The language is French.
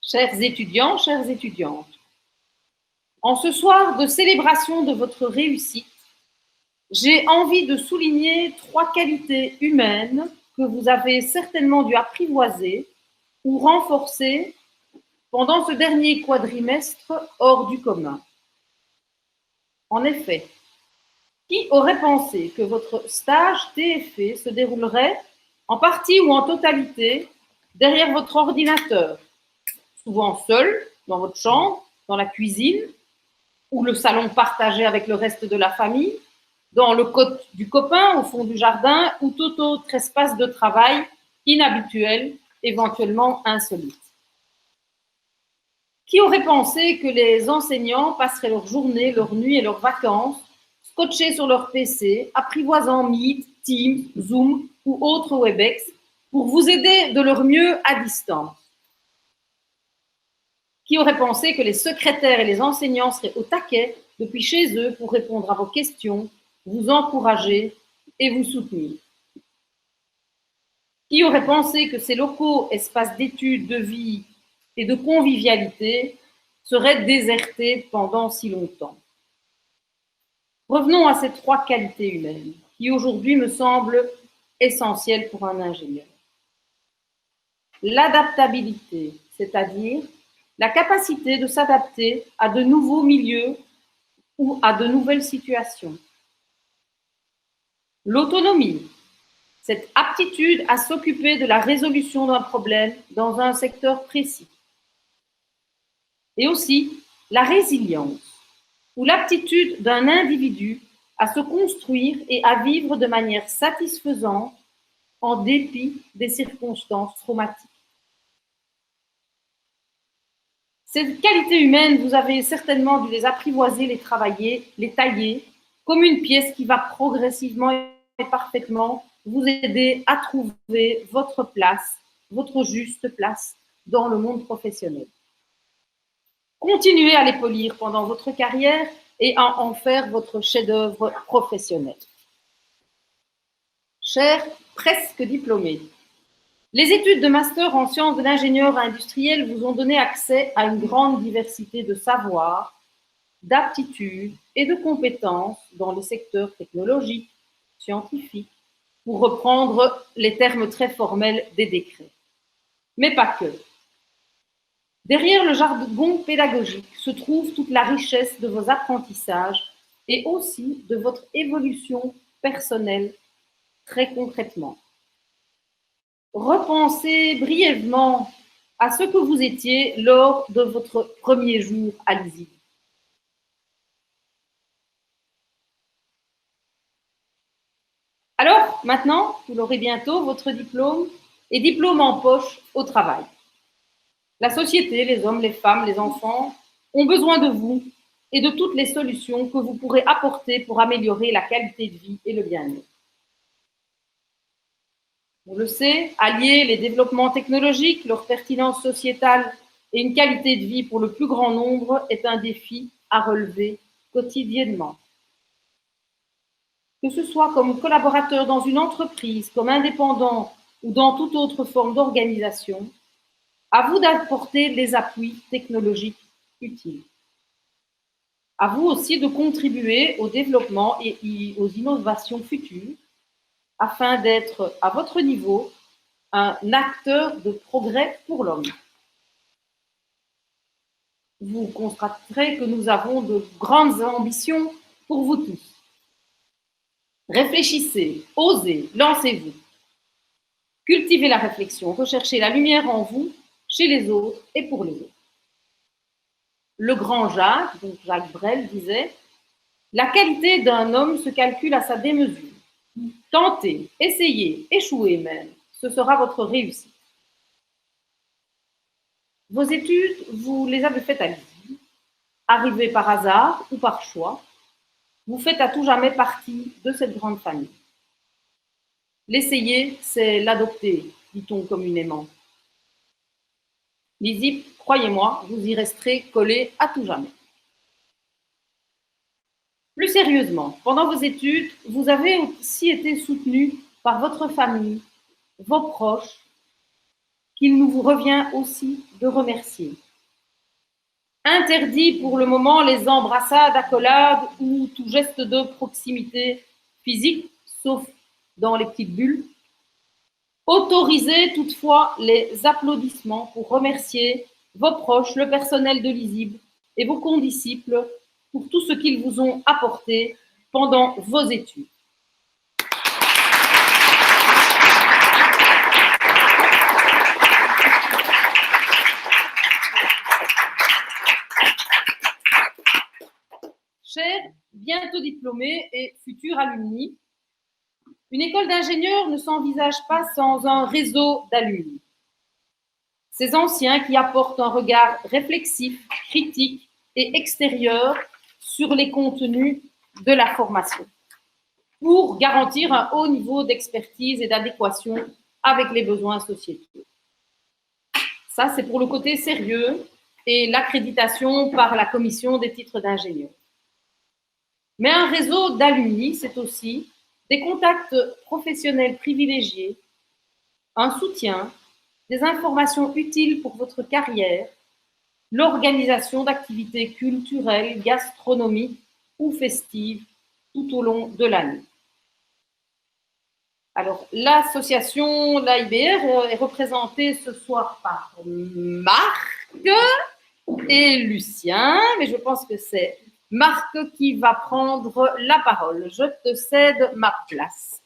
Chers étudiants, chères étudiantes, en ce soir de célébration de votre réussite, j'ai envie de souligner 3 qualités humaines que vous avez certainement dû apprivoiser ou renforcer pendant ce dernier quadrimestre hors du commun. En effet, qui aurait pensé que votre stage TFE se déroulerait en partie ou en totalité derrière votre ordinateur, souvent seul, dans votre chambre, dans la cuisine, ou le salon partagé avec le reste de la famille, dans le côte du copain, au fond du jardin, ou tout autre espace de travail inhabituel, éventuellement insolite. Qui aurait pensé que les enseignants passeraient leur journée, leur nuit et leurs vacances scotchés sur leur PC, apprivoisant Meet, Teams, Zoom ou autres Webex pour vous aider de leur mieux à distance? Qui aurait pensé que les secrétaires et les enseignants seraient au taquet depuis chez eux pour répondre à vos questions, vous encourager et vous soutenir? Qui aurait pensé que ces locaux espaces d'études, de vie et de convivialité seraient désertés pendant si longtemps? Revenons à ces 3 qualités humaines qui aujourd'hui me semblent essentielles pour un ingénieur. L'adaptabilité, c'est-à-dire la capacité de s'adapter à de nouveaux milieux ou à de nouvelles situations. L'autonomie, cette aptitude à s'occuper de la résolution d'un problème dans un secteur précis. Et aussi la résilience, ou l'aptitude d'un individu à se construire et à vivre de manière satisfaisante en dépit des circonstances traumatiques. Ces qualités humaines, vous avez certainement dû les apprivoiser, les travailler, les tailler, comme une pièce qui va progressivement et parfaitement vous aider à trouver votre place, votre juste place dans le monde professionnel. Continuez à les polir pendant votre carrière et à en faire votre chef-d'œuvre professionnel. Chers presque diplômés, les études de master en sciences de l'ingénieur industriel vous ont donné accès à une grande diversité de savoirs, d'aptitudes et de compétences dans les secteurs technologiques, scientifiques, pour reprendre les termes très formels des décrets. Mais pas que. Derrière le jargon pédagogique se trouve toute la richesse de vos apprentissages et aussi de votre évolution personnelle très concrètement. Repensez brièvement à ce que vous étiez lors de votre premier jour à l'ISIG. Alors, maintenant, vous l'aurez bientôt, votre diplôme, et diplôme en poche au travail. La société, les hommes, les femmes, les enfants ont besoin de vous et de toutes les solutions que vous pourrez apporter pour améliorer la qualité de vie et le bien-être. On le sait, allier les développements technologiques, leur pertinence sociétale et une qualité de vie pour le plus grand nombre est un défi à relever quotidiennement. Que ce soit comme collaborateur dans une entreprise, comme indépendant ou dans toute autre forme d'organisation, à vous d'apporter les appuis technologiques utiles. À vous aussi de contribuer au développement et aux innovations futures afin d'être à votre niveau un acteur de progrès pour l'homme. Vous constaterez que nous avons de grandes ambitions pour vous tous. Réfléchissez, osez, lancez-vous. Cultivez la réflexion, recherchez la lumière en vous, chez les autres et pour les autres. Le grand Jacques, donc Jacques Brel, disait « La qualité d'un homme se calcule à sa démesure. Tentez, essayez, échouez même, ce sera votre réussite. » Vos études, vous les avez faites à l'ISIG, arrivées par hasard ou par choix. Vous faites à tout jamais partie de cette grande famille. L'essayer, c'est l'adopter, dit-on communément. L'ISIP, croyez-moi, vous y resterez collé à tout jamais. Plus sérieusement, pendant vos études, vous avez aussi été soutenu par votre famille, vos proches, qu'il nous revient aussi de remercier. Interdit pour le moment les embrassades, accolades ou tout geste de proximité physique, sauf dans les petites bulles. Autorisez toutefois les applaudissements pour remercier vos proches, le personnel de l'ISIB et vos condisciples pour tout ce qu'ils vous ont apporté pendant vos études. Chers bientôt diplômés et futurs alumni, une école d'ingénieurs ne s'envisage pas sans un réseau d'alumni. Ces anciens qui apportent un regard réflexif, critique et extérieur sur les contenus de la formation pour garantir un haut niveau d'expertise et d'adéquation avec les besoins sociétaux. Ça, c'est pour le côté sérieux et l'accréditation par la commission des titres d'ingénieur. Mais un réseau d'alumni, c'est aussi des contacts professionnels privilégiés, un soutien, des informations utiles pour votre carrière, l'organisation d'activités culturelles, gastronomiques ou festives tout au long de l'année. Alors, l'association, l'AIBR, est représentée ce soir par Marc et Lucien, mais je pense que c'est Marc qui va prendre la parole. Je te cède ma place.